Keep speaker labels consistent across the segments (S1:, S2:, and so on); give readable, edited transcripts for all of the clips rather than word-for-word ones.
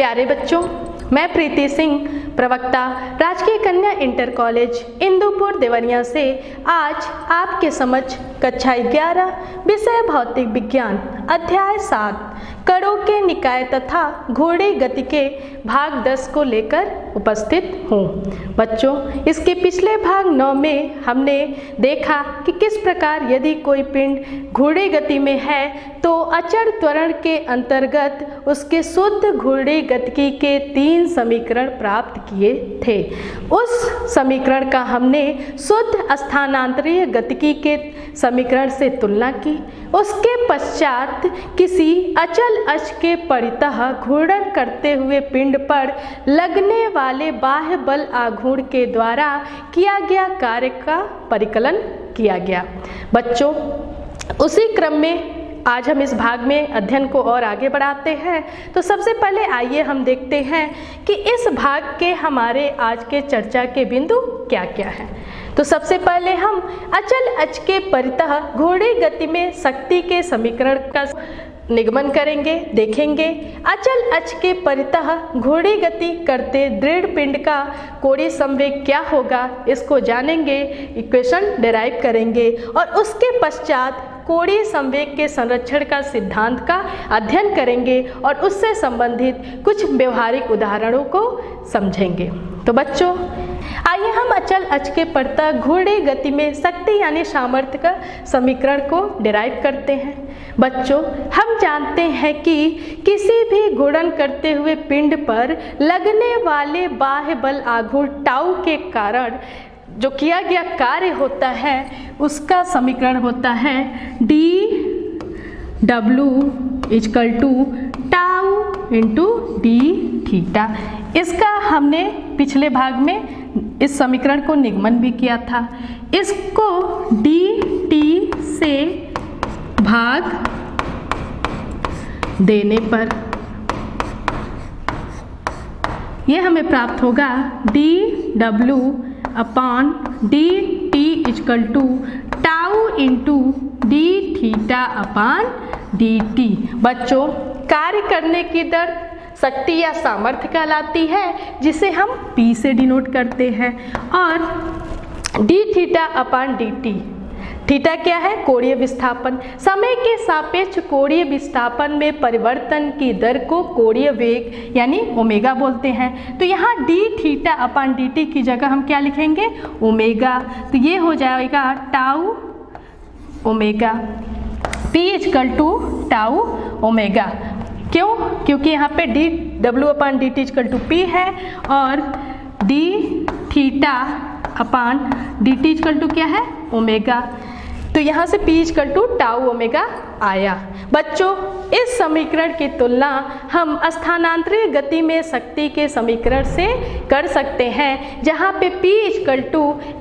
S1: प्यारे बच्चों, मैं प्रीति सिंह, प्रवक्ता राजकीय कन्या इंटर कॉलेज इंदुपुर देवरिया से आज आपके समक्ष कक्षा 11 विषय भौतिक विज्ञान अध्याय 7 कणों के निकाय तथा घोड़े गति के भाग 10 को लेकर उपस्थित हूँ। बच्चों, इसके पिछले भाग 9 में हमने देखा कि किस प्रकार यदि कोई पिंड घोड़े गति में है तो अचर त्वरण के अंतर्गत उसके शुद्ध घोड़े गतिकी के 3 समीकरण प्राप्त किए थे। उस समीकरण का हमने शुद्ध स्थानांतरीय गतिकी के समीकरण से तुलना की। उसके पश्चात किसी अचल अक्ष के परितः घूर्णन करते हुए पिंड पर लगने वाले बाह्य बल आघूर्ण के द्वारा किया गया कार्य का परिकलन किया गया। बच्चों, उसी क्रम में आज हम इस भाग में अध्ययन को और आगे बढ़ाते हैं। तो सबसे पहले आइए हम देखते हैं कि इस भाग के हमारे आज के चर्चा के बिंदु क्या क्या हैं। तो सबसे पहले हम अचल अक्ष के परितः घोड़े गति में शक्ति के समीकरण का निगमन करेंगे, देखेंगे। अचल अक्ष के परितः घोड़े गति करते दृढ़ पिंड का कोणीय संवेग क्या होगा, इसको जानेंगे, इक्वेशन डिराइव करेंगे और उसके पश्चात कोणीय संवेग के संरक्षण का सिद्धांत का अध्ययन करेंगे और उससे संबंधित कुछ व्यवहारिक उदाहरणों को समझेंगे। तो बच्चों, आइए हम अचल अक्ष के परितः घोड़े गति में शक्ति यानी सामर्थ्य का समीकरण को डिराइव करते हैं। बच्चों, हम जानते हैं कि किसी भी घूर्णन करते हुए पिंड पर लगने वाले बाह्य बल आघूर्ण टाउ के कारण जो किया गया कार्य होता है उसका समीकरण होता है dw = tau into D theta. इसका हमने पिछले भाग में इस समीकरण को निगमन भी किया था। इसको dt से भाग देने पर यह हमें प्राप्त होगा dw upon dt = tau into D theta upon dt। बच्चों, कार्य करने की दर शक्ति या सामर्थ्य कहलाती है, जिसे हम P से डिनोट करते हैं, और D theta upon dt। Theta क्या है? कोणीय विस्थापन। समय के सापेक्ष कोणीय विस्थापन में परिवर्तन की दर को कोणीय वेग यानी ओमेगा बोलते हैं। तो यहाँ डी थीटा अपॉन dt की जगह हम क्या लिखेंगे? ओमेगा। तो ये हो जाएगा tau omega, P = tau omega. क्यों? क्योंकि यहाँ पे dw अपॉन dt = P है और d थीटा अपॉन dt = क्या है? ओमेगा। तो यहाँ से P = टाउ ओमेगा आया। बच्चों, इस समीकरण की तुलना हम स्थानांतरित गति में शक्ति के समीकरण से कर सकते हैं, जहाँ पे P =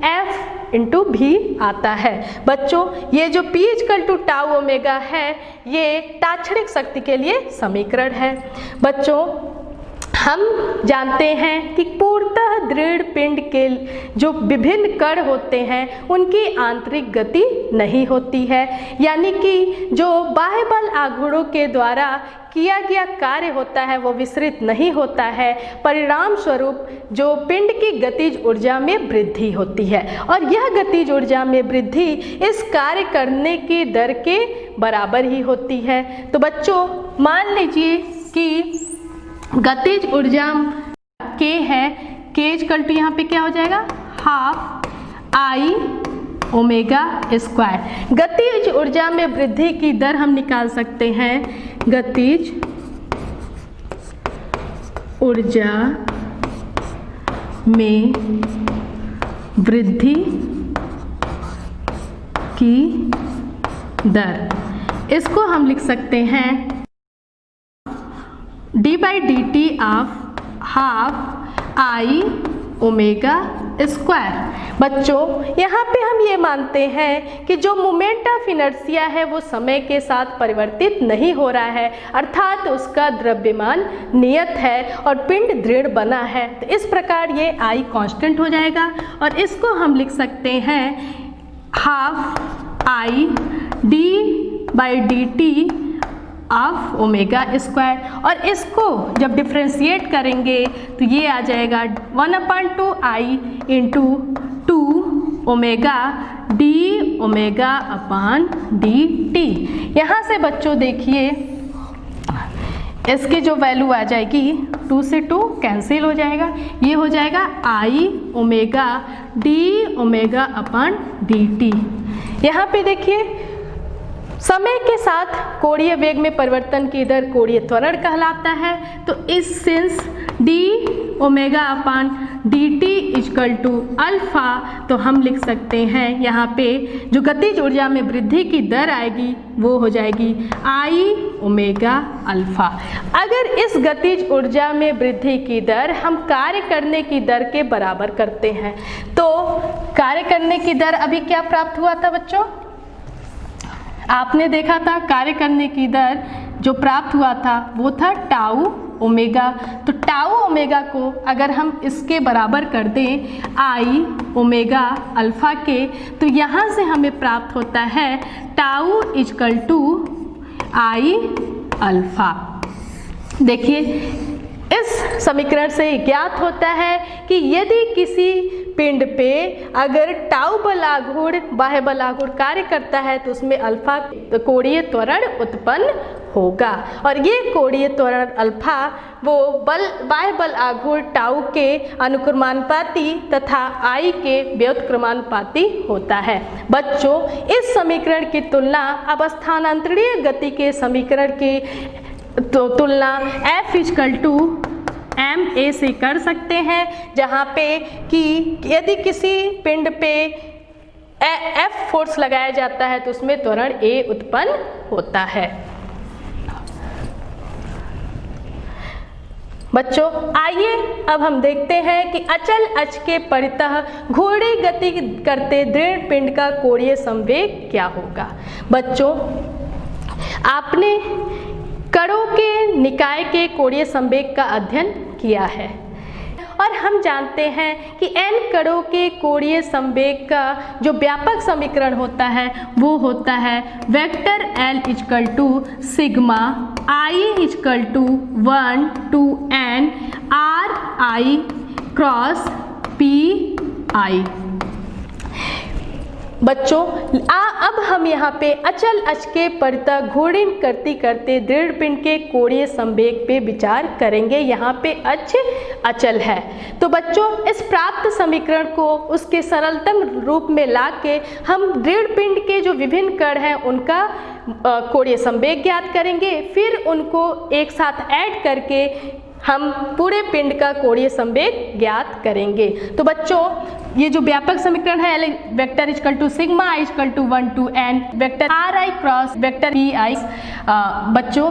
S1: F इंटू भी आता है। बच्चों, ये जो P = टाउ ओमेगा है, ये ताक्षणिक शक्ति के लिए समीकरण है। बच्चों, हम जानते हैं कि पूर्णतः दृढ़ पिंड के जो विभिन्न कण होते हैं उनकी आंतरिक गति नहीं होती है, यानी कि जो बाह्य बल आघूर्णों के द्वारा किया गया कार्य होता है वो विसरित नहीं होता है। परिणाम स्वरूप जो पिंड की गतिज ऊर्जा में वृद्धि होती है और यह गतिज ऊर्जा में वृद्धि इस कार्य करने की दर के बराबर ही होती है। तो बच्चों, मान लीजिए कि गतिज ऊर्जा K है, K = यहाँ पे क्या हो जाएगा? ½ I ओमेगा स्क्वायर। गतिज ऊर्जा में वृद्धि की दर हम निकाल सकते हैं। गतिज ऊर्जा में वृद्धि की दर, इसको हम लिख सकते हैं d/dt of ½ I omega square. बच्चों, यहाँ पे हम ये मानते हैं कि जो मोमेंट ऑफ इनर्शिया है वो समय के साथ परिवर्तित नहीं हो रहा है, अर्थात उसका द्रव्यमान नियत है और पिंड दृढ़ बना है। तो इस प्रकार ये I कांस्टेंट हो जाएगा और इसको हम लिख सकते हैं ½ I d/dt of omega square. और इसको जब डिफ्रेंशिएट करेंगे तो ये आ जाएगा 1/2i into 2 omega D omega upon D T. यहाँ से बच्चों देखिए इसकी जो वैल्यू आ जाएगी 2 से 2 कैंसिल हो जाएगा, ये हो जाएगा I omega D omega upon D T. यहाँ पे देखिए समय के साथ कोणीय वेग में परिवर्तन की दर कोणीय त्वरण कहलाता है। तो इस sense D omega upon D T equal to alpha, तो हम लिख सकते हैं यहाँ पे जो गतिज ऊर्जा में वृद्धि की दर आएगी वो हो जाएगी आई ओमेगा अल्फा। अगर इस गतिज ऊर्जा में वृद्धि की दर हम कार्य करने की दर के बराबर करते हैं, तो कार्य करने की दर अभी क्या प्राप्त हुआ था बच्चों? आपने देखा था कार्य करने की दर जो प्राप्त हुआ था वो था टाउ ओमेगा। तो टाउ ओमेगा को अगर हम इसके बराबर कर दें आई ओमेगा अल्फा के, तो यहाँ से हमें प्राप्त होता है tau equal to I alpha. देखिए इस समीकरण से ज्ञात होता है कि यदि किसी पिंड पे अगर टाउ बल आघूर्ण बाह्य बल आघूर्ण कार्य करता है तो उसमें अल्फा कोणीय त्वरण उत्पन्न होगा। और ये कोणीय त्वरण अल्फा वो बल बाह्य बल आघूर्ण टाउ के अनुक्रमानुपाती तथा आई के व्युत्क्रमानुपाती होता है। बच्चों इस समीकरण की तुलना अब स्थानांतरणीय गति के समीकरण की तुलना F equal to M A से कर सकते हैं, जहाँ पे कि यदि किसी पिंड पे F फोर्स लगाया जाता है तो उसमें त्वरण A उत्पन्न होता है। बच्चों आइए अब हम देखते हैं कि अचल अक्ष के परितः घूर्णी गति करते दृढ़ पिंड का कोणीय संवेग क्या होगा। बच्चों आपने कणों के निकाय के कोणीय संवेग का अध्ययन किया है और हम जानते हैं कि n कणों के कोणीय संवेग का जो व्यापक समीकरण होता है वो होता है vector L equal to sigma I equal to 1 to n R I cross P I। बच्चों अब हम यहाँ पे अचल अक्ष के परितः घूर्णन करते करते दृढ़ पिंड के कोणीय संवेग पे विचार करेंगे। यहाँ पे अक्ष अचल है, तो बच्चों इस प्राप्त समीकरण को उसके सरलतम रूप में ला के हम दृढ़ पिंड के जो विभिन्न कण हैं उनका कोणीय संवेग ज्ञात करेंगे, फिर उनको एक साथ ऐड करके हम पूरे पिंड का कोणीय संवेग ज्ञात करेंगे। तो बच्चों ये जो व्यापक समीकरण है vector equal to sigma I equal to 1 to n vector R I cross vector P I. बच्चों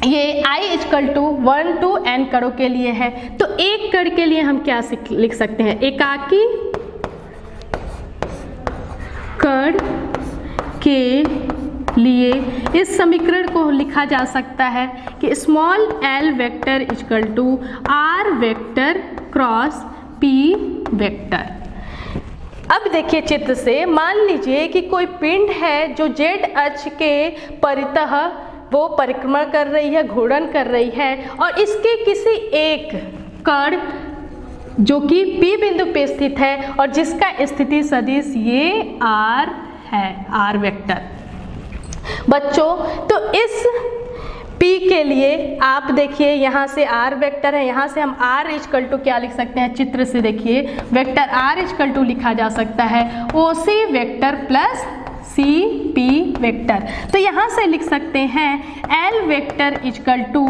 S1: ये i equal to 1 to n कणों के लिए है, तो एक कण के लिए हम क्या लिख सकते हैं? एकाकी कण के लिए इस समीकरण को लिखा जा सकता है कि small l vector equal to r vector cross p vector. अब देखिए चित्र से मान लीजिए कि कोई पिंड है जो z अक्ष के परितः वो परिक्रमा कर रही है, घूर्णन कर रही है, और इसके किसी एक कण जो कि P बिंदु पे स्थित है और जिसका स्थिति सदिश ये r है, r वेक्टर। बच्चों तो इस P के लिए आप देखिए यहाँ से r वेक्टर है, यहाँ से हम r इक्वल टू क्या लिख सकते हैं? चित्र से देखिए वेक्टर r इक्वल टू लिखा जा सकता है OC vector plus CP vector. तो यहाँ से लिख सकते हैं L vector equal to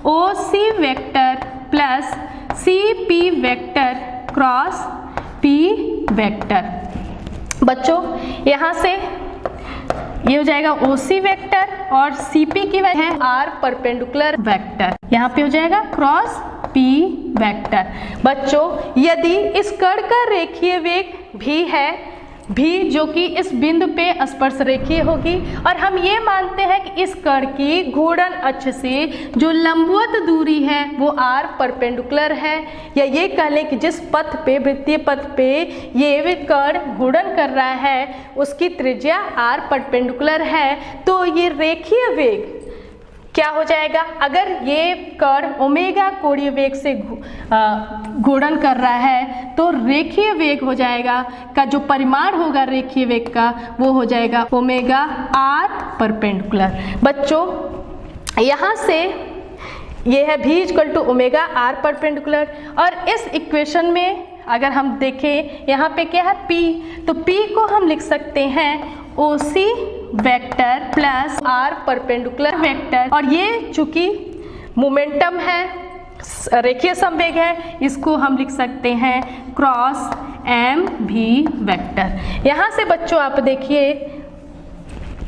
S1: OC vector plus CP vector cross P vector. बच्चों यहाँ से ये हो जाएगा OC वेक्टर और CP की वजह है R परपेंडिकुलर वेक्टर, यहाँ पे हो जाएगा क्रॉस P वेक्टर। बच्चों यदि इस कण का रेखीय वेग v है, v जो कि इस बिंदु पे स्पर्श रेखीय होगी, और हम ये मानते हैं कि इस कण की घूर्णन अक्ष से जो लंबवत दूरी है वो r परपेंडिकुलर है, या ये कह लें कि जिस पथ पे वृत्तीय पथ पे ये कण घूर्णन कर रहा है उसकी त्रिज्या r परपेंडिकुलर है। तो ये रेखीय वेग क्या हो जाएगा, अगर ये कण ओमेगा कोणीय वेग से घूर्णन कर रहा है तो रेखीय वेग हो जाएगा का जो परिमाण होगा रेखीय वेग का वो हो जाएगा ओमेगा आर परपेंडिकुलर। बच्चों यहाँ से ये है v equal to omega R perpendicular, और इस इक्वेशन में अगर हम देखें यहाँ पे क्या है p, तो p को हम लिख सकते हैं OC vector plus r perpendicular vector, और ये चूंकि मोमेंटम है रेखीय संवेग है इसको हम लिख सकते हैं क्रॉस mv वेक्टर। यहाँ से बच्चों आप देखिए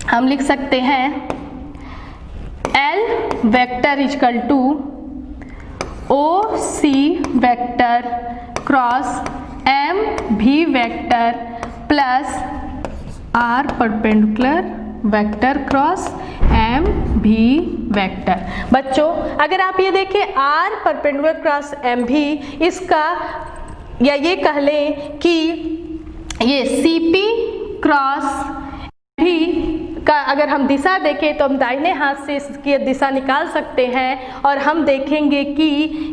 S1: हम लिख सकते हैं L vector equal to OC vector cross mv vector plus r perpendicular vector cross mv vector. बच्चों अगर आप ये देखें r परपेंडिकुलर क्रॉस mv, इसका या ये कह लें कि ये cp क्रॉस mv का अगर हम दिशा देखें तो हम दाहिने हाथ से इसकी दिशा निकाल सकते हैं, और हम देखेंगे कि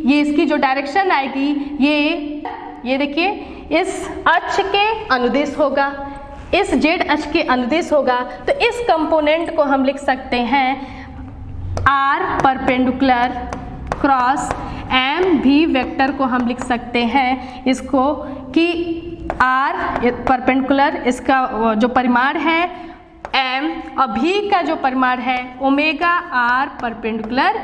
S1: ये इसकी जो डायरेक्शन आएगी ये देखिए इस अक्ष के अनुदिश होगा, इस z अक्ष के अनुदिश होगा। तो इस कंपोनेंट को हम लिख सकते हैं r perpendicular cross mv vector को हम लिख सकते हैं इसको कि r परपेंडिकुलर इसका जो परिमाण है m और v का जो परिमाण है omega r perpendicular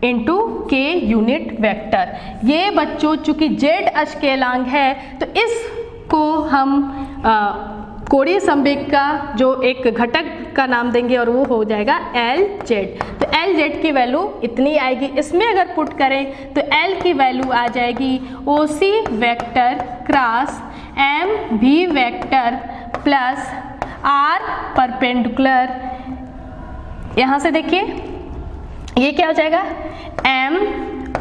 S1: into k unit vector. ये बच्चों चूंकि z अक्ष के अलॉन्ग है तो इसको हम कोणीय संवेग का जो एक घटक का नाम देंगे और वो हो जाएगा Lz। तो Lz की वैल्यू इतनी आएगी, इसमें अगर पुट करें तो L की वैल्यू आ जाएगी OC vector cross mv vector plus r perpendicular, यहाँ से देखिए ये क्या हो जाएगा m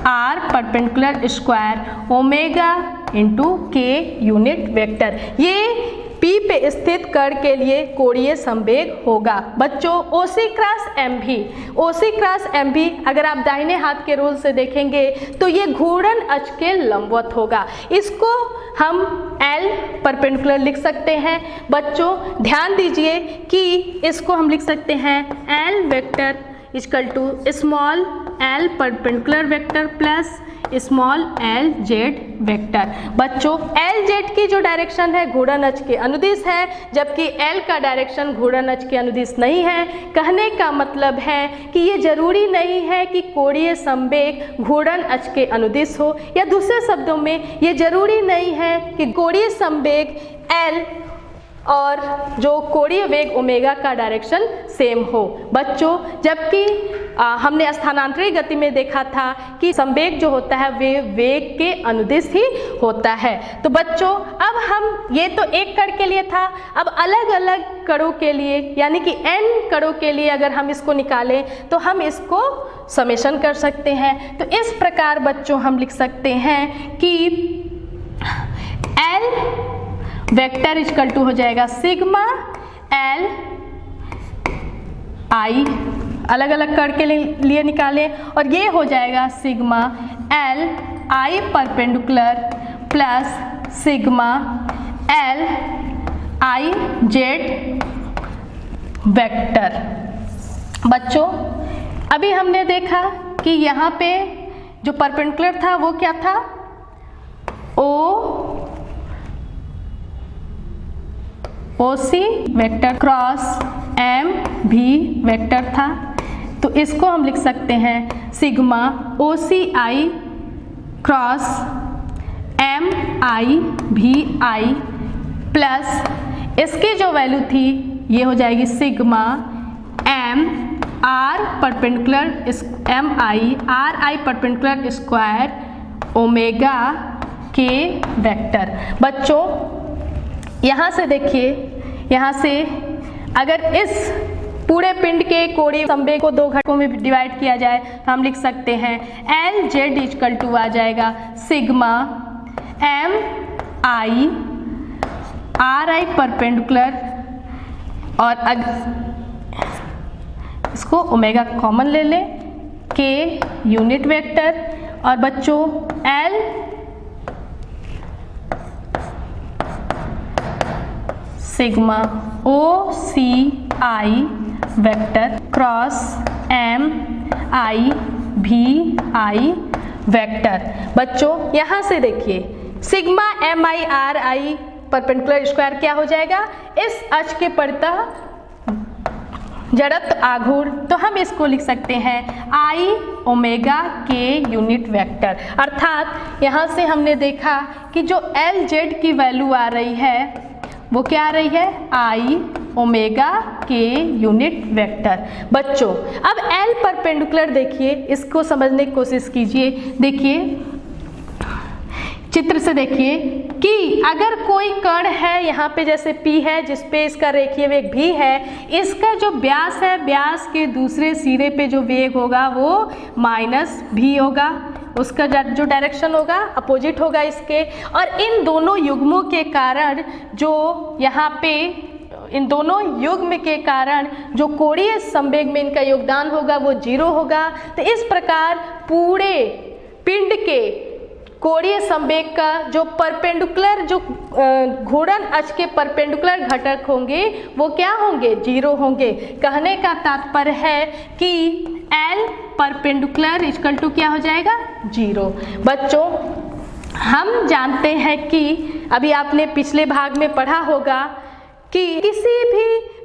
S1: r perpendicular square omega into k unit vector. ये P पे स्थित कण के लिए कोणीय संवेग होगा। बच्चों OC क्रॉस MV अगर आप दाहिने हाथ के रूल से देखेंगे तो ये घूर्णन अक्ष के लंबवत होगा, इसको हम L परपेंडिकुलर लिख सकते हैं। बच्चों ध्यान दीजिए कि इसको हम लिख सकते हैं L vector equal to small l perpendicular vector plus small lz vector. बच्चों lz की जो डायरेक्शन है घूर्णन अक्ष के अनुदिश है, जबकि l का डायरेक्शन घूर्णन अक्ष के अनुदिश नहीं है। कहने का मतलब है कि ये जरूरी नहीं है कि कोणीय संवेग घूर्णन अक्ष के अनुदिश हो, या दूसरे शब्दों में ये जरूरी नहीं है कि कोणीय संवेग l और जो कोणीय वेग ओमेगा का डायरेक्शन सेम हो। बच्चों जबकि हमने स्थानांतरित गति में देखा था कि संवेग जो होता है वे वेग के अनुदिश ही होता है। तो बच्चों अब हम ये तो एक कण के लिए था, अब अलग अलग कणों के लिए यानी कि n कणों के लिए अगर हम इसको निकालें तो हम इसको समेशन कर सकते हैं। तो इस प्रकार बच्चों हम लिख सकते हैं कि L वेक्टर इक्वल टू हो जाएगा सिग्मा L I, अलग अलग कण के लिए निकालें, और ये हो जाएगा sigma L I perpendicular plus sigma L I Z vector. बच्चों अभी हमने देखा कि यहाँ पे जो परपेंडिकुलर था वो क्या था OC vector cross MV vector था, तो इसको हम लिख सकते हैं sigma OCI cross MIVI plus इसकी जो वैल्यू थी ये हो जाएगी sigma MR perpendicular MI perpendicular square omega K vector. बच्चों यहाँ से देखिए, यहाँ से अगर इस पूरे पिंड के कोणीय संवेग को दो घटकों में डिवाइड किया जाए तो हम लिख सकते हैं Lz इक्वल टू आ जाएगा सिग्मा MI RI परपेंडिकुलर और इसको ओमेगा कॉमन ले लें, के यूनिट वेक्टर, और बच्चों L sigma O C I vector cross M I भी आई वेक्टर। बच्चों यहाँ से देखिए sigma M I R I perpendicular square क्या हो जाएगा, इस अक्ष के परितः जड़त्व आघूर्ण, तो हम इसको लिख सकते हैं आई ओमेगा के यूनिट वेक्टर। अर्थात यहाँ से हमने देखा कि जो एल जेड की वैल्यू आ रही है वो क्या आ रही है, आई ओमेगा के यूनिट वेक्टर। बच्चों अब एल परपेंडिकुलर देखिए, इसको समझने की कोशिश कीजिए। देखिए चित्र से देखिए कि अगर कोई कण है यहाँ पे, जैसे P है जिसपे इसका रेखीय वेग भी है, इसका जो व्यास है, व्यास के दूसरे सिरे पे जो वेग होगा वो माइनस भी होगा, उसका जो डायरेक्शन होगा अपोजिट होगा इसके। और इन दोनों युग्मों के कारण जो यहाँ पे, इन दोनों युग्म के कारण जो कोणीय संवेग में इनका योगदान होगा वो 0 होगा। तो इस प्रकार पूरे पिंड के कोणीय संवेग का जो परपेंडिकुलर, जो घूर्णन अक्ष के परपेंडिकुलर घटक होंगे वो क्या होंगे, 0 होंगे। कहने का तात्पर्य है कि एल परपेंडिकुलर इक्वल टू क्या हो जाएगा, 0। बच्चों हम जानते हैं कि अभी आपने पिछले भाग में पढ़ा होगा कि किसी भी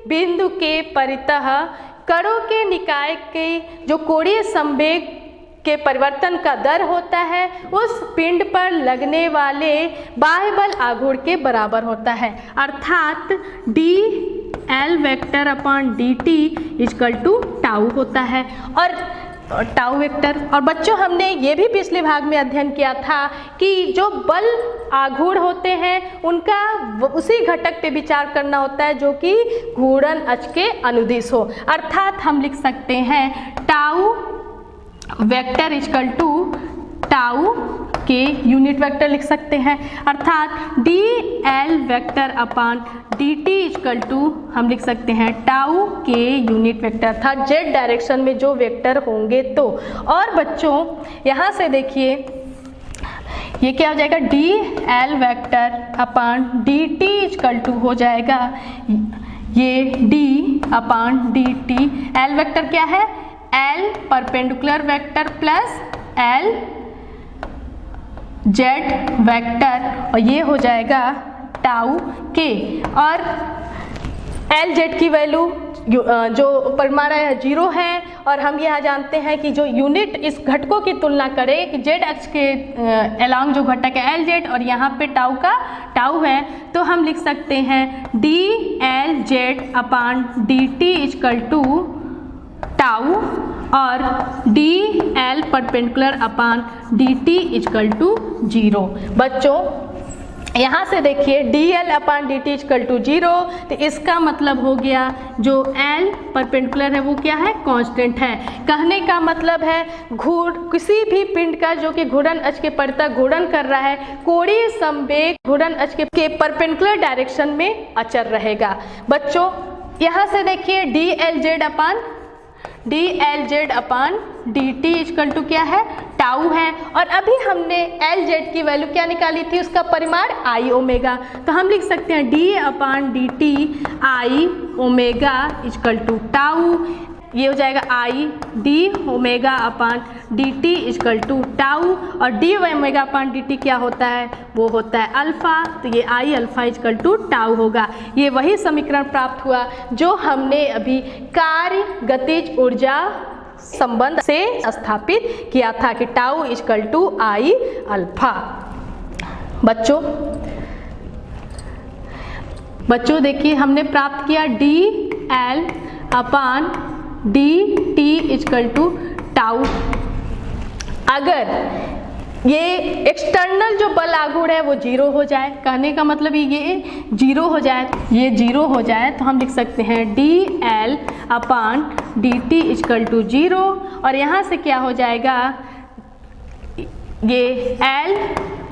S1: बिंदु के परितः कणों के निकाय के जो कोणीय संवेग के परिवर्तन का दर होता है उस पिंड पर लगने वाले बाह्य बल आघूर्ण के बराबर होता है। अर्थात D L vector upon D T equal to tau होता है, और टाउ वेक्टर। और बच्चों हमने ये भी पिछले भाग में अध्ययन किया था कि जो बल आघूर्ण होते हैं उनका उसी घटक पे विचार करना होता है जो कि घूर्णन अक्ष के अनुदिश हो। अर्थात हम लिख सकते हैं tau vector equal to tau के यूनिट वेक्टर लिख सकते हैं। अर्थात D L vector upon D T equal to हम लिख सकते हैं टाउ के यूनिट वेक्टर, अर्थात जेड डायरेक्शन में जो वेक्टर होंगे तो। और बच्चों यहाँ से देखिए ये क्या हो जाएगा, D L vector upon D T equal to हो जाएगा ये D upon D T. L vector क्या है, L perpendicular vector plus L Z vector, और ये हो जाएगा टाउ के। और एल जेड की वैल्यू जो परिमाण है 0 है, और हम यहाँ जानते हैं कि जो यूनिट इस घटकों की तुलना करें कि जेड अक्ष के अलॉन्ग जो घटक है एल जेड और यहाँ पे टाउ का टाउ है, तो हम लिख सकते हैं D L Z upon D T equal to tau और d l perpendicular upon D T equal to 0। बच्चों यहाँ से देखिए D L upon D T equal to 0, तो इसका मतलब हो गया जो एल परपेंडिकुलर है वो क्या है, कांस्टेंट है। कहने का मतलब है किसी भी पिंड का जो कि घूर्णन अक्ष के परितः घूर्णन कर रहा है, कोणीय संवेग घूर्णन अक्ष के परपेंडिकुलर डायरेक्शन में अचर रहेगा। बच्चों यहाँ से देखिए D L Z upon D T equal to क्या है, टाउ है। और अभी हमने एल जेड की वैल्यू क्या निकाली थी, उसका परिमाण आई ओमेगा, तो हम लिख सकते हैं d upon D t I omega equal to tau. ये हो जाएगा I d omega upon D T equal to tau, और d omega upon D t क्या होता है, वो होता है अल्फा, तो ये I alpha equal to tau होगा। ये वही समीकरण प्राप्त हुआ जो हमने अभी कार्य गतिज ऊर्जा संबंध से स्थापित किया था कि tau equal to I alpha. बच्चों देखिए हमने प्राप्त किया D L upon D T equal to tau. अगर ये एक्सटर्नल जो बल आघूर्ण है वो 0 हो जाए, कहने का मतलब ये 0 हो जाए, ये 0 हो जाए तो हम लिख सकते हैं D L upon D T equal to 0, और यहाँ से क्या हो जाएगा, ये L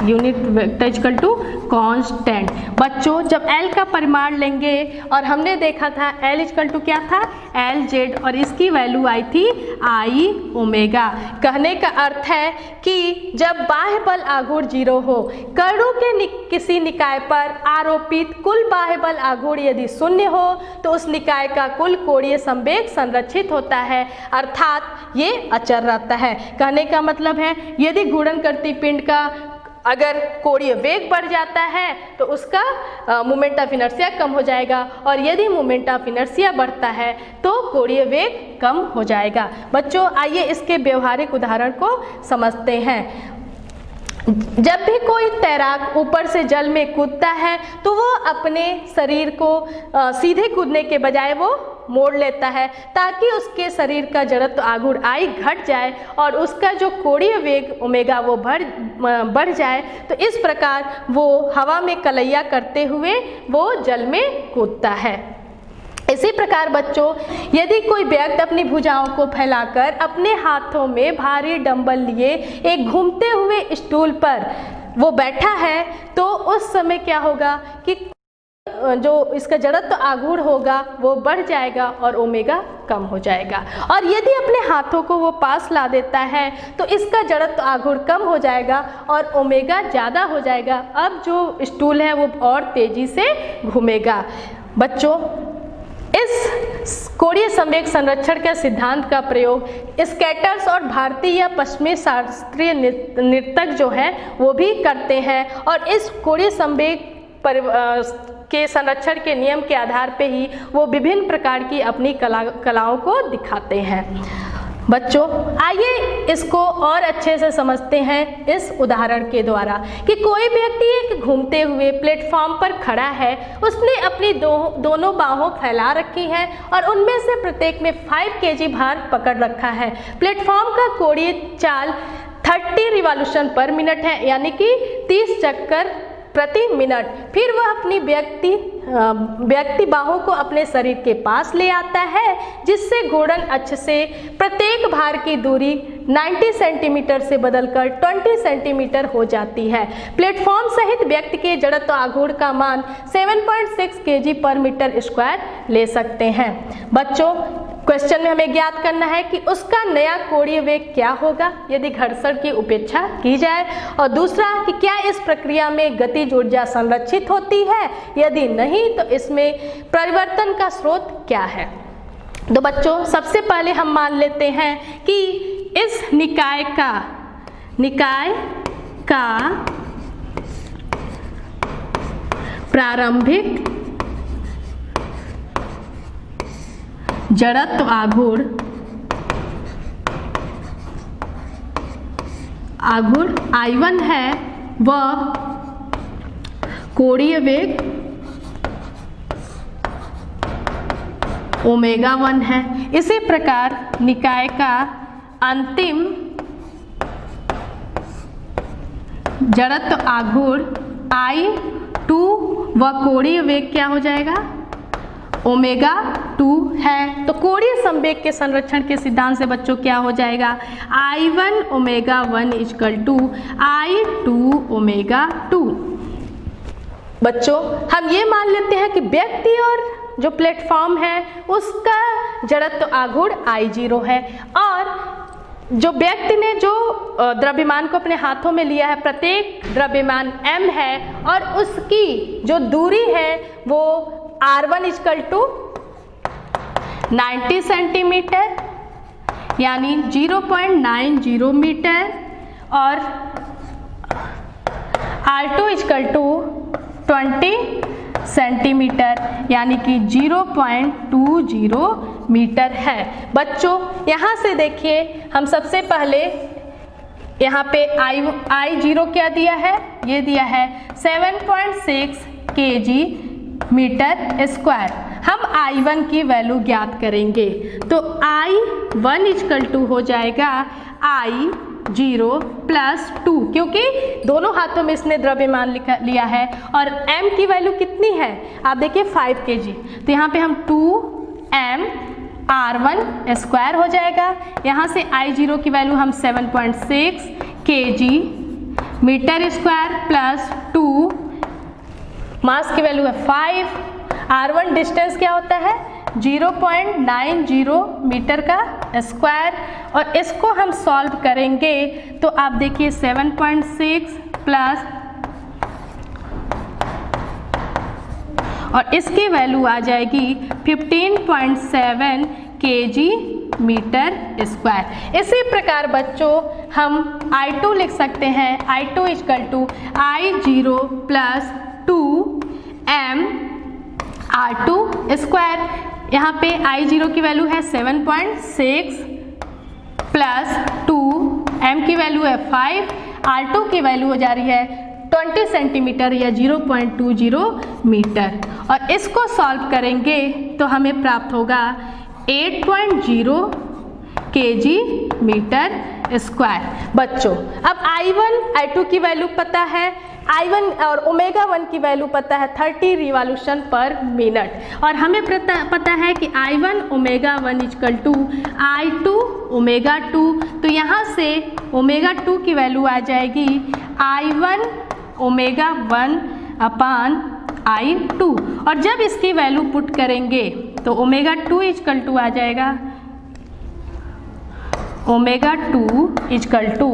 S1: unit vector equal to constant. बच्चों जब L का परिमाण लेंगे और हमने देखा था L इक्वल टू क्या था LZ और इसकी वैल्यू आई थी I ओमेगा। कहने का अर्थ है कि जब बाह्य बल आघूर्ण 0 हो, कणों के किसी निकाय पर आरोपित कुल बाह्य बल आघूर्ण यदि 0 हो तो उस निकाय का कुल कोणीय संवेग संरक्षित होता है, अर्थात ये अचर रहता है। कहने का मतलब है यदि घूर्णन करती पिंड का अगर कोणीय वेग बढ़ जाता है तो उसका मोमेंट ऑफ इनर्शिया कम हो जाएगा, और यदि मोमेंट ऑफ इनर्शिया बढ़ता है तो कोणीय वेग कम हो जाएगा। बच्चों आइए इसके व्यवहारिक उदाहरण को समझते हैं। जब भी कोई तैराक ऊपर से जल में कूदता है तो वो अपने शरीर को सीधे कूदने के बजाय वो मोड़ लेता है ताकि उसके शरीर का जड़त्व आघूर्ण I घट जाए और उसका जो कोणीय वेग ओमेगा वो बढ़ जाए। तो इस प्रकार वो हवा में कलैया करते हुए वो जल में कूदता है। इसी प्रकार बच्चों यदि कोई व्यक्ति अपनी भुजाओं को फैलाकर अपने हाथों में भारी डंबल लिए एक घूमते हुए स्टूल पर वो बैठा है तो उस समय क्या होगा कि जो इसका जड़त्व आघूर्ण होगा वो बढ़ जाएगा और ओमेगा कम हो जाएगा, और यदि अपने हाथों को वो पास ला देता है तो इसका जड़त्व आघूर्ण कम हो जाएगा और ओमेगा ज़्यादा हो जाएगा। अब जो स्टूल है वो और तेज़ी से घूमेगा। बच्चों इस कोणीय संवेग संरक्षण के सिद्धांत का प्रयोग स्केटर्स और भारतीय या पश्चिमी शास्त्रीय नर्तक जो है वो भी करते हैं, और इस कोणीय संवेग के संरक्षण के नियम के आधार पे ही वो विभिन्न प्रकार की अपनी कलाओं को दिखाते हैं। बच्चों आइए इसको और अच्छे से समझते हैं इस उदाहरण के द्वारा कि कोई व्यक्ति एक घूमते हुए प्लेटफॉर्म पर खड़ा है, उसने अपनी दोनों बाहों फैला रखी हैं और उनमें से प्रत्येक में 5 kg भार पकड़ रखा है। प्लेटफॉर्म का कोणीय चाल 30 रिवॉल्यूशन पर मिनट है, यानी कि 30 चक्कर प्रति मिनट। फिर वह अपनी व्यक्ति बाहों को अपने शरीर के पास ले आता है, जिससे घूर्णन अक्ष से प्रत्येक भार की दूरी 90 सेंटीमीटर से बदलकर 20 सेंटीमीटर हो जाती है। प्लेटफॉर्म सहित व्यक्ति के जड़त्व आघूर्ण का मान 7.6 kg पर मीटर स्क्वायर ले सकते हैं। बच्चों क्वेश्चन में हमें ज्ञात करना है कि उसका नया कोणीय वेग क्या होगा यदि घर्षण की उपेक्षा की जाए, और दूसरा कि क्या इस प्रक्रिया में गतिज ऊर्जा संरक्षित होती है, यदि नहीं तो इसमें परिवर्तन का स्रोत क्या है। तो बच्चों सबसे पहले हम मान लेते हैं कि इस निकाय का प्रारंभिक जड़त्व आघूर्ण I1 है, वह कोणीय वेग ओमेगा 1 है। इसी प्रकार निकाय का अंतिम जड़त्व आघूर्ण I2 वह कोणीय वेग क्या हो जाएगा ओमेगा 2 है। तो कोणीय संवेग के संरक्षण के सिद्धांत से बच्चों क्या हो जाएगा I1 omega 1 equal to I2 omega 2। बच्चों हम ये मान लेते हैं कि व्यक्ति और जो प्लेटफॉर्म है उसका जड़त्व आघूर्ण I0 है, और जो व्यक्ति ने जो द्रव्यमान को अपने हाथों में लिया है प्रत्येक द्रव्यमान m है और उसकी जो दूरी है वो R1 इक्वल टू 90 सेंटीमीटर यानी 0.90 मीटर, और R2 इक्वल टू 20 सेंटीमीटर यानी कि 0.20 मीटर है। बच्चों यहाँ से देखिए हम सबसे पहले यहाँ पे I0 क्या दिया है, ये दिया है 7.6 kg मीटर स्क्वायर। हम I1 की वैल्यू ज्ञात करेंगे तो I1 इक्वल टू हो जाएगा I0 प्लस 2, क्योंकि दोनों हाथों में इसने द्रव्यमान लिया है और m की वैल्यू कितनी है आप देखिए 5 kg, तो यहाँ पे हम 2m R1 स्क्वायर हो जाएगा। यहाँ से I0 की वैल्यू हम 7.6 kg मीटर स्क्वायर प्लस 2 मास की वैल्यू है 5, r1 डिस्टेंस क्या होता है 0.90 मीटर का स्क्वायर, और इसको हम सॉल्व करेंगे तो आप देखिए 7.6 प्लस, और इसकी वैल्यू आ जाएगी 15.7 kg मीटर स्क्वायर। इसी प्रकार बच्चों हम I2 लिख सकते हैं, I2 equal to I0 plus 2m R2 square. यहाँ पे I0 की वैल्यू है 7.6 प्लस 2, m की वैल्यू है 5, R2 की वैल्यू हो जा रही है 20 सेंटीमीटर या 0.20 मीटर, और इसको सॉल्व करेंगे तो हमें प्राप्त होगा 8.0 kg मीटर स्क्वायर। बच्चों अब I1 I2 की वैल्यू पता है, I1 और ओमेगा 1 की वैल्यू पता है 30 रिवॉल्यूशन पर मिनट, और हमें पता है कि I1 omega 1 equal to I2 omega 2, तो यहाँ से ओमेगा 2 की वैल्यू आ जाएगी I1 ओमेगा 1 अपान I2, और जब इसकी वैल्यू पुट करेंगे तो ओमेगा 2 इक्वल टू आ जाएगा ओमेगा 2 इक्वल टू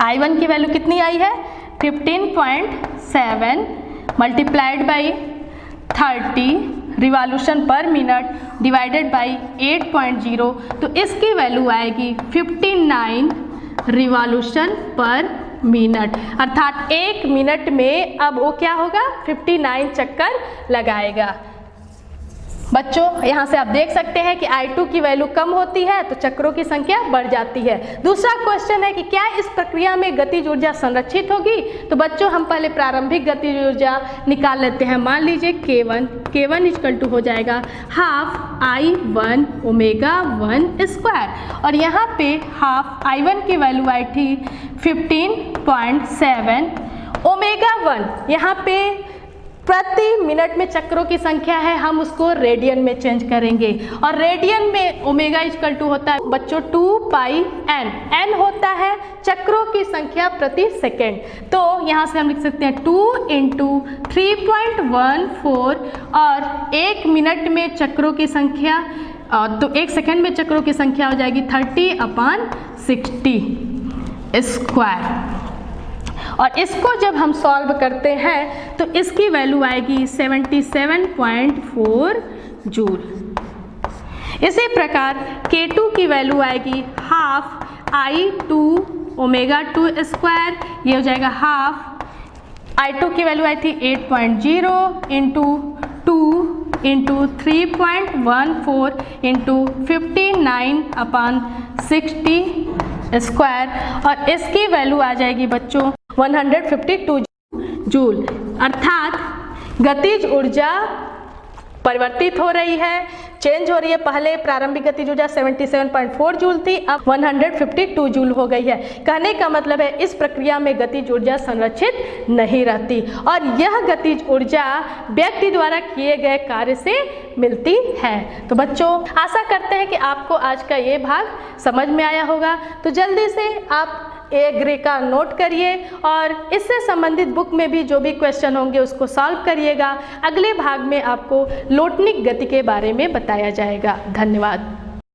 S1: I1 की वैल्यू कितनी आई है 15.7 मल्टीप्लाइड बाई 30 रिवॉल्यूशन पर मिनट डिवाइडेड बाई 8.0, तो इसकी वैल्यू आएगी 59 रिवॉल्यूशन पर मिनट, अर्थात 1 मिनट में अब वो क्या होगा 59 चक्कर लगाएगा। बच्चों यहाँ से आप देख सकते हैं कि I2 की वैल्यू कम होती है तो चक्रों की संख्या बढ़ जाती है। दूसरा क्वेश्चन है कि क्या इस प्रक्रिया में गतिज ऊर्जा संरक्षित होगी, तो बच्चों हम पहले प्रारंभिक गतिज ऊर्जा निकाल लेते हैं। मान लीजिए K1 इक्वल टू हो जाएगा हाफ I1 ओमेगा 1 स्क्वायर, और यहाँ पे हाफ I1 की वैल्यू आई थी 15.7, ओमेगा 1 यहाँ पे प्रति मिनट में चक्रों की संख्या है, हम उसको रेडियन में चेंज करेंगे, और रेडियन में ओमेगा इक्वल टू होता है बच्चों 2 पाई n, n होता है चक्रों की संख्या प्रति सेकेंड, तो यहाँ से हम लिख सकते हैं 2 इंटू 3.14, और 1 मिनट में चक्रों की संख्या तो 1 सेकेंड में चक्रों की संख्या हो जाएगी 30/60 स्क्वायर, और इसको जब हम सॉल्व करते हैं तो इसकी वैल्यू आएगी 77.4 जूल। इसी प्रकार K2 की वैल्यू आएगी हाफ I2 ओमेगा 2 स्क्वायर, ये हो जाएगा हाफ I2 की वैल्यू आई थी 8.0 इंटू 2 इंटू 3.14 इंटू 59/60 स्क्वायर, और इसकी वैल्यू आ जाएगी बच्चों 152 जूल, अर्थात गतिज ऊर्जा परिवर्तित हो रही है, चेंज हो रही है। पहले प्रारंभिक गतिज ऊर्जा 77.4 जूल थी, अब 152 जूल हो गई है। कहने का मतलब है इस प्रक्रिया में गतिज ऊर्जा संरक्षित नहीं रहती, और यह गतिज ऊर्जा व्यक्ति द्वारा किए गए कार्य से मिलती है। तो बच्चों आशा करते हैं कि आपको आज का ये भाग समझ में आया होगा, तो जल्दी से आप ए ग्रे का नोट करिए और इससे संबंधित बुक में भी जो भी क्वेश्चन होंगे उसको सॉल्व करिएगा। अगले भाग में आपको लोटनिक गति के बारे में बताया जाएगा। धन्यवाद।